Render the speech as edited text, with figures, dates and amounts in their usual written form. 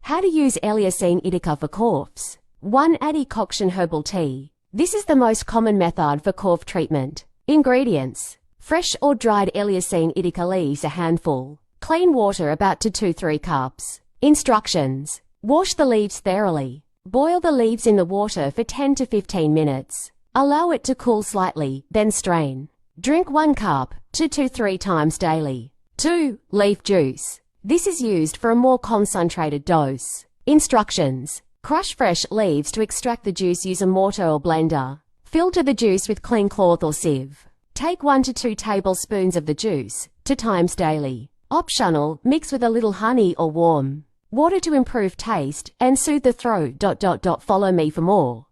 How to use Eleusine indica for coughs. 1. Add decoction herbal tea. This is the most common method for cough treatment. Ingredients: fresh or dried Eleusine indica leaves a handful. Clean water about 2 to 3 cups. Instructions: wash the leaves thoroughly. Boil the leaves in the water for 10 to 15 minutes. Allow it to cool slightly, then strain. Drink 1 cup 2 to 3 times daily. 2. Leaf juice. This is used for a more concentrated dose. Instructions: crush fresh leaves to extract the juice. Use a mortar or blender. Filter the juice with clean cloth or sieve. Take 1 to 2 tablespoons of the juice 2 times daily. Optional: mix with a little honey or warm water to improve taste and soothe the throat. Follow me for more.